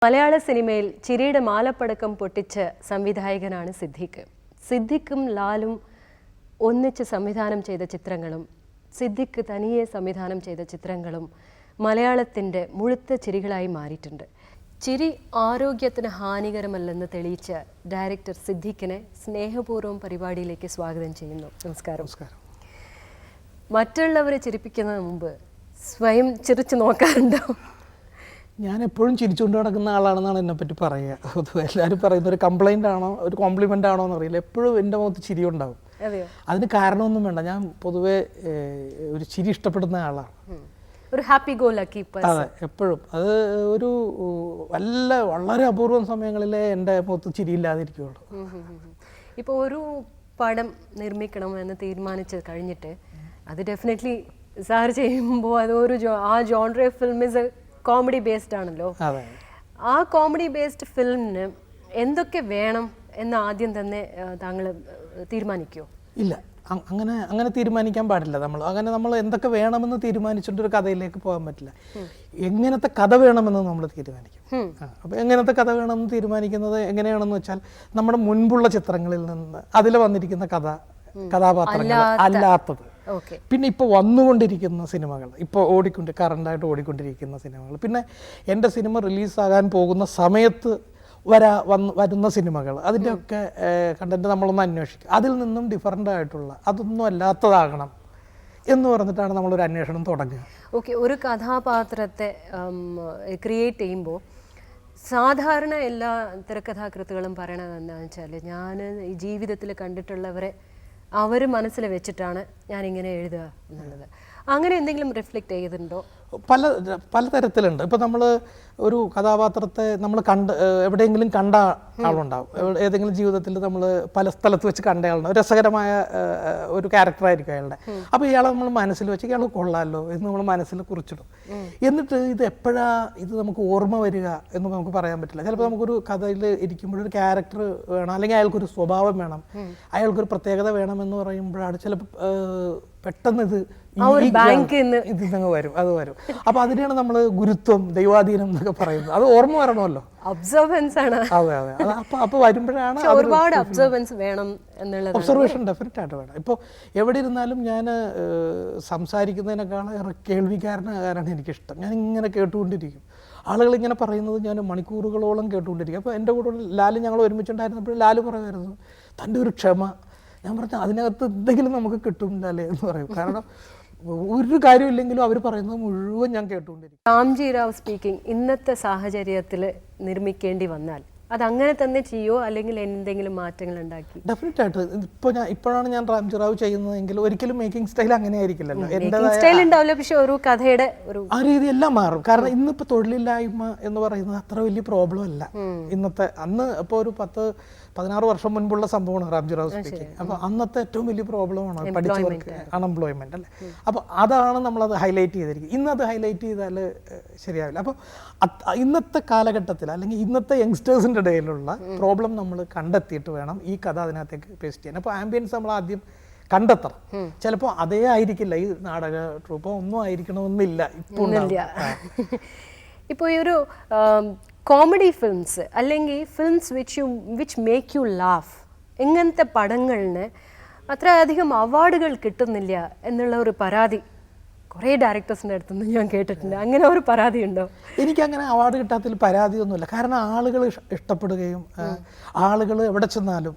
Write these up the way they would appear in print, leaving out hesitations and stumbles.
മലയാള സിനിമയിൽ ചിരിയുടെ മാലപ്പടക്കം പൊട്ടിച്ച സംവിധായകനാണ് സിദ്ദിഖ്. സിദ്ദിഖും ലാലും ഒന്നിച്ച് സംവിധാനം ചെയ്ത ചിത്രങ്ങളും സിദ്ദിഖ് തനിയെ സംവിധാനം ചെയ്ത ചിത്രങ്ങളും മലയാളത്തിൻ്റെ മുഴുത്ത ചിരികളായി മാറിയിട്ടുണ്ട്. ചിരി ആരോഗ്യത്തിന് ഹാനികരമല്ലെന്ന് തെളിയിച്ച ഡയറക്ടർ സിദ്ദിഖിനെ സ്നേഹപൂർവ്വം പരിപാടിയിലേക്ക് സ്വാഗതം ചെയ്യുന്നു. നമസ്കാരം. മറ്റുള്ളവരെ ചിരിപ്പിക്കുന്നതിന് മുമ്പ് സ്വയം ചിരിച്ചു നോക്കാറുണ്ടോ? ഞാൻ എപ്പോഴും ചിരിച്ചുകൊണ്ട് നടക്കുന്ന ആളാണെന്നാണ് എന്നെപ്പറ്റി പറയുക. എല്ലാവരും പറയുന്ന ഒരു കംപ്ലൈൻ്റ് ആണോ ഒരു കോംപ്ലിമെൻ്റ് ആണോ എന്നറിയില്ല. എപ്പോഴും എൻ്റെ മുഖത്ത് ചിരി ഉണ്ടാവും. അതിന് കാരണമൊന്നും വേണ്ട. ഞാൻ പൊതുവേ ഒരു ചിരി ഇഷ്ടപ്പെടുന്ന ആളാണ്. ഒരു ഹാപ്പി ഗോ ലക്കി. അതെ, എപ്പോഴും. അത് ഒരു വളരെ അപൂർവം സമയങ്ങളിലേ എൻ്റെ മുഖത്ത് ചിരിയില്ലാതിരിക്കുകയുള്ളൂ. ഇപ്പോൾ ഒരു പടം നിർമ്മിക്കണമെന്ന് തീരുമാനിച്ച് കഴിഞ്ഞിട്ട് അത് ഡെഫിനറ്റ്ലി സാർ ചെയ്യുമ്പോൾ അതൊരു ആ genre film is comedy based ആണല്ലോ. ആ കോമഡി ബേസ്ഡ് ഫിലിമിന് എന്തൊക്കെ വേണം എന്ന് ആദ്യം തന്നെ താങ്കൾ തീരുമാനിക്കുമോ? ഇല്ല, അങ്ങനെ തീരുമാനിക്കാൻ പാടില്ല. നമ്മൾ എന്തൊക്കെ വേണമെന്ന് തീരുമാനിച്ചിട്ട് ഒരു കഥയിലേക്ക് പോകാൻ പറ്റില്ല. എങ്ങനത്തെ കഥ വേണമെന്ന് നമ്മൾ തീരുമാനിക്കും. അപ്പോൾ എങ്ങനത്തെ കഥ വേണമെന്ന് തീരുമാനിക്കുന്നത് എങ്ങനെയാണെന്ന് വെച്ചാൽ നമ്മുടെ മുൻപുള്ള ചിത്രങ്ങളിൽ നിന്ന് അതിൽ വന്നിരിക്കുന്ന കഥാപാത്രങ്ങൾ അല്ലാത്തത്, പിന്നെ ഇപ്പോൾ വന്നുകൊണ്ടിരിക്കുന്ന സിനിമകൾ, ഇപ്പോൾ കറണ്ടായിട്ട് ഓടിക്കൊണ്ടിരിക്കുന്ന സിനിമകൾ, പിന്നെ എൻ്റെ സിനിമ റിലീസാകാൻ പോകുന്ന സമയത്ത് വരുന്ന സിനിമകൾ, അതിൻ്റെയൊക്കെ കണ്ടന്റ് നമ്മളൊന്ന് അന്വേഷിക്കും. അതിൽ നിന്നും ഡിഫറൻ്റ് ആയിട്ടുള്ള അതൊന്നും അല്ലാത്തതാകണം എന്ന് പറഞ്ഞിട്ടാണ് നമ്മളൊരു അന്വേഷണം തുടങ്ങുക. ഓക്കെ, ഒരു കഥാപാത്രത്തെ ക്രിയേറ്റ് ചെയ്യുമ്പോൾ സാധാരണ എല്ലാ തിരക്കഥാകൃത്തുകളും പറയണത് എന്താണെന്ന് വെച്ചാൽ, ഞാൻ ഈ ജീവിതത്തിൽ കണ്ടിട്ടുള്ളവരെ അവർ മനസ്സിൽ വെച്ചിട്ടാണ് ഞാനിങ്ങനെ എഴുതുക എന്നുള്ളത്. അങ്ങനെ എന്തെങ്കിലും റിഫ്ലക്റ്റ് ചെയ്തിട്ടുണ്ടോ? പല തരത്തിലുണ്ട്. ഇപ്പോൾ നമ്മൾ ഒരു കഥാപാത്രത്തെ നമ്മൾ എവിടെയെങ്കിലും കണ്ട ആളുണ്ടാവും. ഏതെങ്കിലും ജീവിതത്തിൽ നമ്മൾ പല സ്ഥലത്ത് വെച്ച് കണ്ട ആളുണ്ടാവും. രസകരമായ ഒരു ക്യാരക്ടറായിരിക്കും അയാളുടെ. അപ്പോൾ ഇയാളെ നമ്മൾ മനസ്സിൽ വെച്ച് ഇയാൾ കൊള്ളാമല്ലോ എന്ന് നമ്മൾ മനസ്സിൽ കുറിച്ചിടും. എന്നിട്ട് ഇത് ഇത് നമുക്ക് ഓർമ്മ വരിക എന്ന് നമുക്ക് പറയാൻ പറ്റില്ല. ചിലപ്പോൾ നമുക്കൊരു കഥയിൽ ഇരിക്കുമ്പോഴൊരു ക്യാരക്ടർ വേണം, അല്ലെങ്കിൽ അയാൾക്കൊരു സ്വഭാവം വേണം, അയാൾക്കൊരു പ്രത്യേകത വേണമെന്ന് പറയുമ്പോഴാണ് ചിലപ്പോൾ പെട്ടെന്ന് ഇതിങ്ങ് വരും. അത് വരും. അപ്പൊ അതിനെയാണ് നമ്മൾ ഗുരുത്വം, ദൈവാധീനം എന്നൊക്കെ പറയുന്നത്. അത് ഓർമ്മ വരണമല്ലോ, ഒബ്സർവൻസ് ആണ്. അതെ. അപ്പൊ വരുമ്പോഴാണ് ഒരുപാട് ഒബ്സർവൻസ് വേണം എന്നുള്ളത്. ഒബ്സർവേഷൻ ഡെഫിനറ്റ് ആയിട്ട് വേണം. ഇപ്പോൾ എവിടെ ഇരുന്നാലും ഞാൻ സംസാരിക്കുന്നതിനേക്കാൾ കേൾവിക്കാരനാകാനാണ് എനിക്കിഷ്ടം. ഞാൻ ഇങ്ങനെ കേട്ടുകൊണ്ടിരിക്കും. ആളുകൾ ഇങ്ങനെ പറയുന്നത് ഞാൻ മണിക്കൂറുകളോളം കേട്ടുകൊണ്ടിരിക്കും. അപ്പോൾ എൻ്റെ കൂടെ ലാല്, ഞങ്ങൾ ഒരുമിച്ചുണ്ടായിരുന്നപ്പോൾ ലാല് പറയുമായിരുന്നു, തൻ്റെ ഒരു ക്ഷമ. ഞാൻ പറഞ്ഞു, അതിനകത്ത് എന്തെങ്കിലും നമുക്ക് കിട്ടുന്നില്ലേ എന്ന് പറയും. കാരണം ഒരു കാര്യമില്ലെങ്കിലും അവർ പറയുന്നത് മുഴുവൻ ഞാൻ കേട്ടുകൊണ്ടിരിക്കും. രാംജി റാവ് സ്പീക്കിംഗ് ഇന്നത്തെ സാഹചര്യത്തിൽ നിർമ്മിക്കേണ്ടി വന്നാൽ അത് അങ്ങനെ തന്നെ ചെയ്യോ, അല്ലെങ്കിൽ എന്തെങ്കിലും മാറ്റങ്ങൾ ഉണ്ടാക്കി? ഡെഫിനറ്റ് ആയിട്ട്. ഇപ്പോഴാണ് ഞാൻ രാംജി റാവ് ചെയ്യുന്നതെങ്കിൽ ഒരിക്കലും മേക്കിംഗ് സ്റ്റൈൽ അങ്ങനെ ആയിരിക്കില്ലല്ലോ. പക്ഷെ ഒരു കഥയുടെ ആ രീതി എല്ലാം മാറും. കാരണം ഇന്നിപ്പോൾ തൊഴിലില്ലായ്മ എന്ന് പറയുന്നത് അത്ര വലിയ പ്രോബ്ലം അല്ല ഇന്നത്തെ. അന്ന് ഇപ്പോൾ ഒരു 10-16 വർഷം മുൻപുള്ള സംഭവമാണ് രാംജി റാവ് സ്പീക്കിംഗ്. അപ്പോൾ അന്നത്തെ ഏറ്റവും വലിയ പ്രോബ്ലമാണ് പഠിച്ചവർക്ക് അൺഎംപ്ലോയ്മെന്റ് അല്ലേ. അപ്പോൾ അതാണ് നമ്മളത് ഹൈലൈറ്റ് ചെയ്തിരിക്കുന്നത്. ഇന്നത് ഹൈലൈറ്റ് ചെയ്താൽ ശരിയാവില്ല. അപ്പോൾ ഇന്നത്തെ കാലഘട്ടത്തിൽ അല്ലെങ്കിൽ ഇന്നത്തെ യങ്സ്റ്റേഴ്സിൻ്റെ ഇടയിലുള്ള പ്രോബ്ലം നമ്മൾ കണ്ടെത്തിയിട്ട് വേണം ഈ കഥ അതിനകത്തേക്ക് പേസ്റ്റ് ചെയ്യാൻ. അപ്പോൾ ആംബിയൻസ് നമ്മൾ ആദ്യം കണ്ടെത്തണം. ചിലപ്പോൾ അതേ ആയിരിക്കില്ല ഈ നാടക ട്രൂപ്പോ ഒന്നും ആയിരിക്കണമെന്നില്ല. ഇപ്പോൾ ഈ ഒരു കോമഡി ഫിലിംസ് അല്ലെങ്കിൽ films which make you laugh, ഇങ്ങനത്തെ പടങ്ങളിന് അത്രയധികം അവാർഡുകൾ കിട്ടുന്നില്ല എന്നുള്ള ഒരു പരാതി കുറേ ഡയറക്ടേഴ്സിൻ്റെ അടുത്തുനിന്ന് ഞാൻ കേട്ടിട്ടുണ്ട്. അങ്ങനെ ഒരു പരാതി ഉണ്ടോ? എനിക്കങ്ങനെ അവാർഡ് കിട്ടാത്തതിൽ പരാതിയൊന്നുമില്ല. കാരണം ആളുകൾ ഇഷ്ടപ്പെടുകയും ആളുകൾ എവിടെ ചെന്നാലും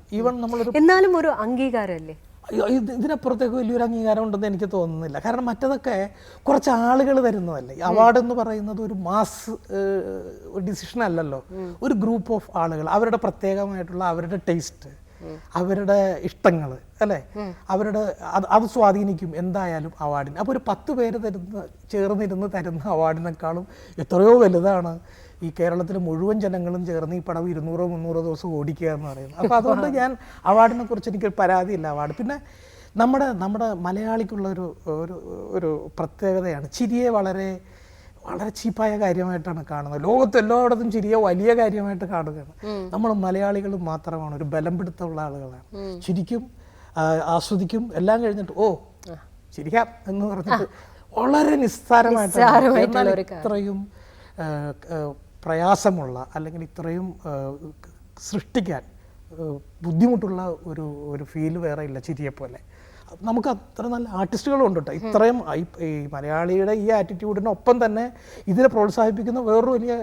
എന്നാലും ഒരു അംഗീകാരമല്ലേ? ഇതിനപ്പുറത്തേക്ക് വലിയൊരു അംഗീകാരം ഉണ്ടെന്ന് എനിക്ക് തോന്നുന്നില്ല. കാരണം മറ്റതൊക്കെ കുറച്ച് ആളുകൾ തരുന്നതല്ലേ. അവാർഡ് എന്ന് പറയുന്നത് ഒരു മാസ് ഡിസിഷൻ അല്ലല്ലോ. ഒരു ഗ്രൂപ്പ് ഓഫ് ആളുകൾ, അവരുടെ പ്രത്യേകമായിട്ടുള്ള അവരുടെ ടേസ്റ്റ്, അവരുടെ ഇഷ്ടങ്ങൾ അല്ലേ, അത് സ്വാധീനിക്കും എന്തായാലും അവാർഡിന്. അപ്പോൾ ഒരു 10 പേര് ചേർന്നിരുന്ന് തരുന്ന അവാർഡിനേക്കാളും എത്രയോ വലുതാണ് ഈ കേരളത്തിലെ മുഴുവൻ ജനങ്ങളും ചേർന്ന് ഈ പടം 200-300 ദിവസം ഓടിക്കുക എന്ന് പറയുന്നത്. അപ്പോൾ അതുകൊണ്ട് ഞാൻ അവാർഡിനെ കുറിച്ച് എനിക്കൊരു പരാതിയില്ല. അവാർഡ് പിന്നെ നമ്മുടെ മലയാളിക്കുള്ള ഒരു പ്രത്യേകതയാണ്, ചിരിയെ വളരെ വളരെ ചീപ്പായ കാര്യമായിട്ടാണ് കാണുന്നത്. ലോകത്ത് എല്ലായിടത്തും ചിരിയെ വലിയ കാര്യമായിട്ട് കാണുകയാണ്. നമ്മൾ മലയാളികൾ മാത്രമാണ് ഒരു ബലം പിടുത്തമുള്ള ആളുകളാണ്. ചിരിക്കും, ആസ്വദിക്കും, എല്ലാം കഴിഞ്ഞിട്ട് ചിരിക്കാം എന്ന് പറഞ്ഞിട്ട് വളരെ നിസ്സാരമായിട്ട് ഇത്രയും പ്രയാസമുള്ള അല്ലെങ്കിൽ ഇത്രയും സൃഷ്ടിക്കാൻ ബുദ്ധിമുട്ടുള്ള ഒരു ഫീൽ വേറെ ഇല്ല ചിരിയെപ്പോലെ. നമുക്ക് അത്ര നല്ല ആർട്ടിസ്റ്റുകളും ഉണ്ട് കേട്ടോ. ഇത്രയും ഈ മലയാളിയുടെ ഈ ആറ്റിറ്റ്യൂഡിനൊപ്പം തന്നെ ഇതിനെ പ്രോത്സാഹിപ്പിക്കുന്ന വേറൊരു വലിയ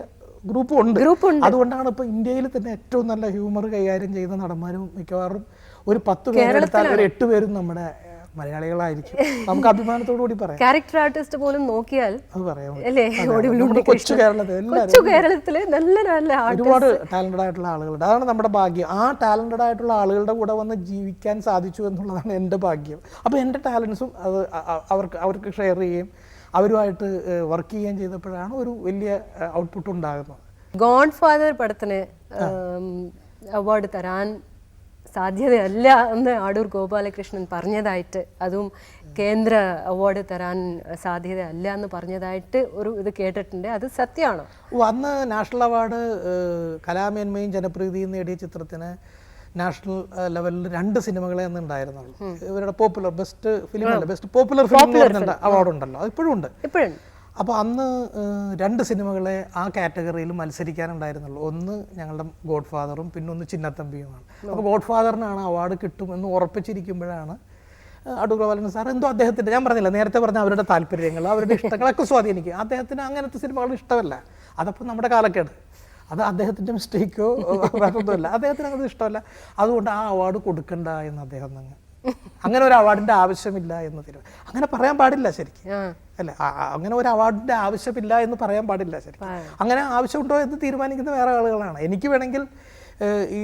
ഗ്രൂപ്പും ഉണ്ട്. അതുകൊണ്ടാണ് ഇപ്പോൾ ഇന്ത്യയിൽ തന്നെ ഏറ്റവും നല്ല ഹ്യൂമർ കൈകാര്യം ചെയ്യുന്ന നടന്മാരും മിക്കവാറും ഒരു 10 പേരെടുത്താൽ ഒരു 8 പേരും നമ്മുടെ മലയാളികളായിരിക്കും. നമുക്ക് അഭിമാനത്തോടു കൂടി പറയാം. ക്യാരക്ടർ ആർട്ടിസ്റ്റ് പോലും നോക്കിയാൽ അത് പറയാം. കൊച്ചു കേരളത്തില് നല്ല നല്ല ഒരുപാട് ടാലന്റഡ് ആയിട്ടുള്ള ആളുകളുണ്ട്. അതാണ് നമ്മുടെ ഭാഗ്യം. ആ ടാലന്റഡ് ആയിട്ടുള്ള ആളുകളുടെ കൂടെ വന്ന് ജീവിക്കാൻ സാധിച്ചു എന്നുള്ളതാണ് എൻ്റെ ഭാഗ്യം. അപ്പോൾ എൻ്റെ ടാലൻസും അത് അവർക്ക് ഷെയർ ചെയ്യുകയും അവരുമായിട്ട് വർക്ക് ചെയ്യുകയും ചെയ്തപ്പോഴാണ് ഒരു വലിയ ഔട്ട്പുട്ട് ഉണ്ടാകുന്നത്. ഗോഡ് ഫാദർ പടത്തിന് അവാർഡ് തരാൻ സാധ്യതയല്ല എന്ന് അടൂർ ഗോപാലകൃഷ്ണൻ പറഞ്ഞതായിട്ട്, അതും കേന്ദ്ര അവാർഡ് തരാൻ സാധ്യതയല്ല എന്ന് പറഞ്ഞതായിട്ട് ഒരു ഇത് കേട്ടിട്ടുണ്ട്. അത് സത്യമാണോ? അന്ന് നാഷണൽ അവാർഡ് കലാമേന്മയും ജനപ്രീതിയും നേടിയ ചിത്രത്തിന് നാഷണൽ ലെവലിൽ 2 സിനിമകളെ അന്ന് ഉണ്ടായിരുന്നുള്ളൂ. ഇവരുടെ പോപ്പുലർ ബെസ്റ്റ് ഫിലിം അല്ല, ബെസ്റ്റ് പോപ്പുലർ ഫിലിം അവാർഡ് ഉണ്ടല്ലോ, അത് ഇപ്പോഴും ഉണ്ട്. അപ്പോൾ അന്ന് 2 സിനിമകളെ ആ കാറ്റഗറിയിൽ മത്സരിക്കാനുണ്ടായിരുന്നുള്ളൂ. ഒന്ന് ഞങ്ങളുടെ ഗോഡ് ഫാദറും പിന്നെ ഒന്ന് ചിന്നത്തമ്പിയുമാണ്. അപ്പോൾ ഗോഡ് ഫാദറിനാണ് അവാർഡ് കിട്ടുമെന്ന് ഉറപ്പിച്ചിരിക്കുമ്പോഴാണ് അടൂർ ഗോപാലകൃഷ്ണൻ സാർ എന്തോ അദ്ദേഹത്തിൻ്റെ, ഞാൻ പറഞ്ഞില്ല നേരത്തെ പറഞ്ഞ അവരുടെ താല്പര്യങ്ങൾ അവരുടെ ഇഷ്ടങ്ങളൊക്കെ സ്വാധീനിക്കും. അദ്ദേഹത്തിന് അങ്ങനത്തെ സിനിമകൾ ഇഷ്ടമല്ല. അതപ്പോൾ നമ്മുടെ കാലക്കേട്, അത് അദ്ദേഹത്തിൻ്റെ മിസ്റ്റേക്കോ വേറൊന്നുമല്ല, അദ്ദേഹത്തിന് അങ്ങനെ ഇഷ്ടമല്ല. അതുകൊണ്ട് ആ അവാർഡ് കൊടുക്കണ്ട എന്ന് അദ്ദേഹം അങ്ങനെ ഒരു അവാർഡിൻ്റെ ആവശ്യമില്ല എന്ന് തീരുമാനം. അങ്ങനെ പറയാൻ പാടില്ല ശരിക്കും, അല്ലേ? അങ്ങനെ ഒരു അവാർഡിൻ്റെ ആവശ്യമില്ല എന്ന് പറയാൻ പാടില്ല ശരിക്കും. അങ്ങനെ ആവശ്യമുണ്ടോ എന്ന് തീരുമാനിക്കുന്ന വേറെ ആളുകളാണ്. എനിക്ക് വേണമെങ്കിൽ ഈ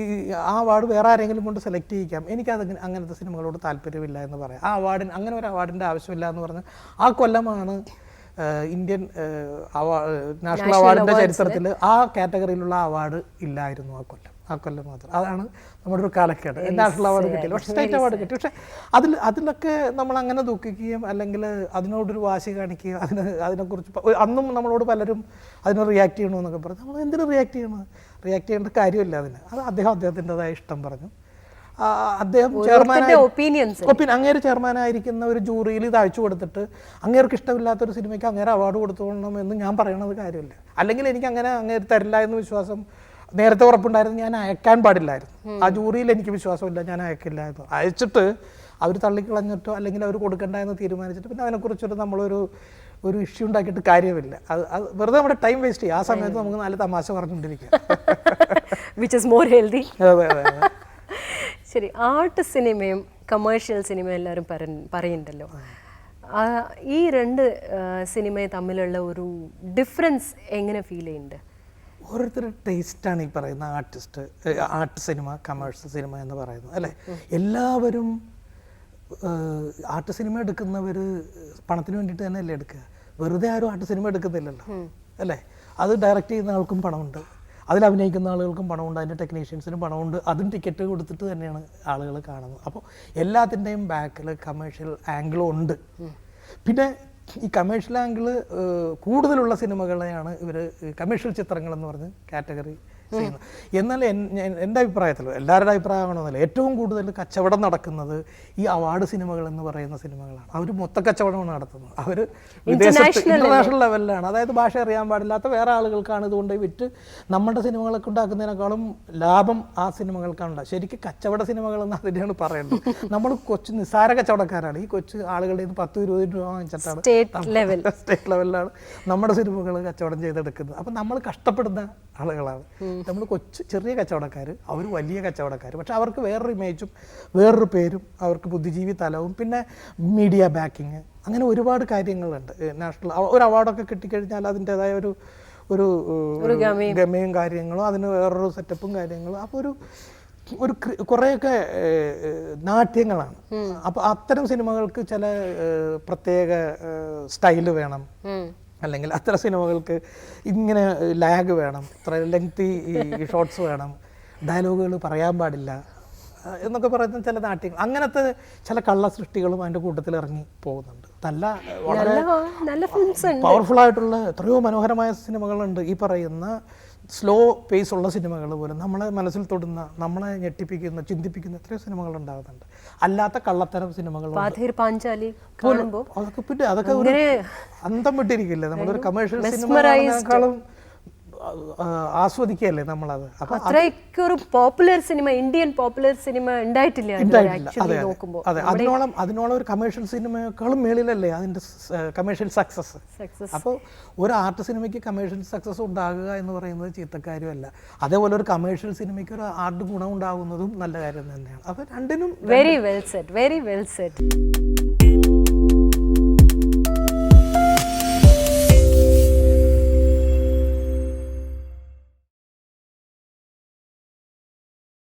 ആ അവാർഡ് വേറെ ആരെങ്കിലും കൊണ്ട് സെലക്ട് ചെയ്യിക്കാം. എനിക്കത് അങ്ങനത്തെ സിനിമകളോട് താല്പര്യമില്ല എന്ന് പറയാം. ആ അവാർഡിന് അങ്ങനെ ഒരു അവാർഡിൻ്റെ ആവശ്യമില്ല എന്ന് പറഞ്ഞ് ആ കൊല്ലമാണ് ഇന്ത്യൻ നാഷണൽ അവാർഡിൻ്റെ ചരിത്രത്തിൽ ആ കാറ്റഗറിയിലുള്ള അവാർഡ് ഇല്ലായിരുന്നു ആ കൊല്ലം മാത്രം. അതാണ് നമ്മുടെ ഒരു കാലക്കേട്. നാഷണൽ അവാർഡ് കിട്ടിയില്ല, പക്ഷേ സ്റ്റേറ്റ് അവാർഡ് കിട്ടി. പക്ഷേ അതിലൊക്കെ നമ്മൾ അങ്ങനെ ദുഃഖിക്കുകയും അല്ലെങ്കിൽ അതിനോടൊരു വാശി കാണിക്കുകയും അതിനെക്കുറിച്ച് അന്നും നമ്മളോട് പലരും അതിന് റിയാക്ട് ചെയ്യണമെന്നൊക്കെ പറഞ്ഞു. നമ്മൾ എന്തിനു റിയാക്ട് ചെയ്യേണ്ട കാര്യമില്ല അതിന്. അത് അദ്ദേഹത്തിൻ്റെതായ ഇഷ്ടം പറഞ്ഞു. അദ്ദേഹം അങ്ങേര് ചെയർമാനായിരിക്കുന്ന ഒരു ജൂറിയിൽ ഇത് അയച്ചു കൊടുത്തിട്ട് അങ്ങേർക്ക് ഇഷ്ടമില്ലാത്തൊരു സിനിമയ്ക്ക് അങ്ങേരെ അവാർഡ് കൊടുത്തോളണം എന്ന് ഞാൻ പറയണത് കാര്യമില്ല. അല്ലെങ്കിൽ എനിക്ക് അങ്ങനെ അങ്ങേര് തരില്ല എന്ന് വിശ്വാസം നേരത്തെ ഉറപ്പുണ്ടായിരുന്നു. ഞാൻ അയക്കാൻ പാടില്ലായിരുന്നു. ആ ജൂറിയിൽ എനിക്ക് വിശ്വാസമില്ല, ഞാൻ അയക്കില്ലായിരുന്നു. അയച്ചിട്ട് അവർ തള്ളിക്കളഞ്ഞിട്ടോ അല്ലെങ്കിൽ അവർ കൊടുക്കണ്ട എന്ന് തീരുമാനിച്ചിട്ട് പിന്നെ അതിനെക്കുറിച്ചൊരു നമ്മളൊരു ഇഷ്യൂ ഉണ്ടാക്കിയിട്ട് കാര്യമില്ല. അത് വെറുതെ നമ്മുടെ ടൈം വേസ്റ്റ് ചെയ്യും. ആ സമയത്ത് നമുക്ക് നല്ല തമാശ പറഞ്ഞുകൊണ്ടിരിക്കുക. ശരി, ആർട്ട് സിനിമയും കമേഴ്ഷ്യൽ സിനിമയും എല്ലാവരും പറയുന്നുണ്ടല്ലോ. ഈ 2 സിനിമയും തമ്മിലുള്ള ഒരു ഡിഫറൻസ് എങ്ങനെ ഫീൽ ചെയ്യുന്നുണ്ട്? ഓരോരുത്തരുടെ ടേസ്റ്റാണ് ഈ പറയുന്ന ആർട്ട് സിനിമ, കമേഴ്ഷ്യൽ സിനിമ എന്ന് പറയുന്നത്, അല്ലേ? എല്ലാവരും ആർട്ട് സിനിമ എടുക്കുന്നവർ പണത്തിന് വേണ്ടിയിട്ട് തന്നെയല്ലേ എടുക്കുക. വെറുതെ ആരും ആർട്ട് സിനിമ എടുക്കുന്നില്ലല്ലോ, അല്ലേ? അത് ഡയറക്റ്റ് ചെയ്യുന്ന ആൾക്കും പണമുണ്ട്, അതിൽ അഭിനയിക്കുന്ന ആളുകൾക്കും പണമുണ്ട്, അതിൻ്റെ ടെക്നീഷ്യൻസിനും പണമുണ്ട്. അതും ടിക്കറ്റ് കൊടുത്തിട്ട് തന്നെയാണ് ആളുകൾ കാണുന്നത്. അപ്പോൾ എല്ലാത്തിൻ്റെയും ബാക്കിൽ കമേഴ്ഷ്യൽ ആംഗിളും ഉണ്ട്. പിന്നെ ഈ കമേഴ്ഷ്യൽ ആംഗിള് കൂടുതലുള്ള സിനിമകളെയാണ് ഇവർ കമേഴ്ഷ്യൽ ചിത്രങ്ങൾ എന്ന് പറഞ്ഞ് കാറ്റഗറി ചെയ്യുന്നത്. എന്നാൽ എൻ്റെ അഭിപ്രായത്തിൽ, എല്ലാവരുടെ അഭിപ്രായമാണെന്നല്ല, ഏറ്റവും കൂടുതൽ കച്ചവടം നടക്കുന്നത് ഈ അവാർഡ് സിനിമകൾ എന്ന് പറയുന്ന സിനിമകളാണ്. അവർ മൊത്ത കച്ചവടമാണ് നടത്തുന്നത്. അവർ വിദേശത്ത് ഇന്റർനാഷണൽ ലെവലിലാണ്. അതായത് ഭാഷ അറിയാൻ പാടില്ലാത്ത വേറെ ആളുകൾക്കാണ് ഇതുകൊണ്ട് വിറ്റ് നമ്മുടെ സിനിമകളൊക്കെ ഉണ്ടാക്കുന്നതിനേക്കാളും ലാഭം ആ സിനിമകൾക്കാണ്. ശരിക്കും കച്ചവട സിനിമകൾ എന്ന് അതിനെയാണ് പറയുന്നത്. നമ്മൾ കൊച്ചു നിസ്സാര കച്ചവടക്കാരാണ്. ഈ കൊച്ചു ആളുകളുടെ 10-20 രൂപ വാങ്ങിച്ചിട്ടാണ് സ്റ്റേറ്റ് ലെവലിലാണ് നമ്മുടെ സിനിമകൾ കച്ചവടം ചെയ്തെടുക്കുന്നത്. അപ്പം നമ്മൾ കഷ്ടപ്പെടുന്ന ആളുകളാണ്. നമ്മൾ ചെറിയ കച്ചവടക്കാർ, അവർ വലിയ കച്ചവടക്കാർ. പക്ഷെ അവർക്ക് വേറൊരു ഇമേജും വേറൊരു പേരും അവർക്ക് ബുദ്ധിജീവി തലവും പിന്നെ മീഡിയ ബാക്കിങ്, അങ്ങനെ ഒരുപാട് കാര്യങ്ങളുണ്ട്. നാഷണൽ ഒരു അവാർഡൊക്കെ കിട്ടിക്കഴിഞ്ഞാൽ അതിൻ്റെതായ ഒരു ഗമയും കാര്യങ്ങളും അതിന് വേറൊരു സെറ്റപ്പും കാര്യങ്ങളും. അപ്പോൾ ഒരു കുറേയൊക്കെ നാട്യങ്ങളാണ്. അപ്പോൾ അത്തരം സിനിമകൾക്ക് ചില പ്രത്യേക സ്റ്റൈല് വേണം, അല്ലെങ്കിൽ അത്തരം സിനിമകൾക്ക് ഇങ്ങനെ ലാഗ് വേണം, ഇത്ര ലെങ്തി ഷോർട്സ് വേണം, ഡയലോഗുകൾ പറയാൻ പാടില്ല എന്നൊക്കെ പറയുന്ന ചില നാട്യങ്ങൾ, അങ്ങനത്തെ ചില കള്ള സൃഷ്ടികളും അതിൻ്റെ കൂട്ടത്തിൽ ഇറങ്ങി പോകുന്നുണ്ട്. വളരെ പവർഫുൾ ആയിട്ടുള്ള എത്രയോ മനോഹരമായ സിനിമകളുണ്ട്. ഈ പറയുന്ന സ്ലോ പേസ് ഉള്ള സിനിമകൾ പോലും നമ്മളെ മനസ്സിൽ തൊടുന്ന, നമ്മളെ ഞെട്ടിപ്പിക്കുന്ന, ചിന്തിപ്പിക്കുന്ന എത്രയോ സിനിമകൾ ഉണ്ടാകുന്നുണ്ട്. അല്ലാത്ത കള്ളത്തരം സിനിമകൾ അതൊക്കെ പിന്നെ അതൊക്കെ ഒരു അന്തം വിട്ടിരിക്കില്ലേ. നമ്മളൊരു കമേഴ്ഷ്യൽ സിനിമകളെക്കാളും ആസ്വദിക്കുകയല്ലേ നമ്മളത്. അപ്പോൾ അത്രയ്ക്കൊരു popular cinema, Indian popular cinema ഉണ്ടായിട്ടില്ല ആക്ച്വലി നോക്കുമ്പോൾ. അതെ, അതിനോളം ഒരു കമേഴ്ഷ്യൽ സിനിമയെക്കാളും മേളിലല്ലേ അതിൻ്റെ കമേഴ്ഷ്യൽ സക്സസ്. അപ്പോൾ ഒരു ആർട്ട് സിനിമയ്ക്ക് കമേഴ്ഷ്യൽ സക്സസ് ഉണ്ടാകുക എന്ന് പറയുന്നത് ചീത്തക്കാര്യമല്ല. അതേപോലെ ഒരു കമേഴ്ഷ്യൽ സിനിമയ്ക്ക് ഒരു ആർട്ട് ഗുണം ഉണ്ടാകുന്നതും നല്ല കാര്യം തന്നെയാണ്. അപ്പോൾ രണ്ടിനും വെരി വെൽ സെറ്റ്.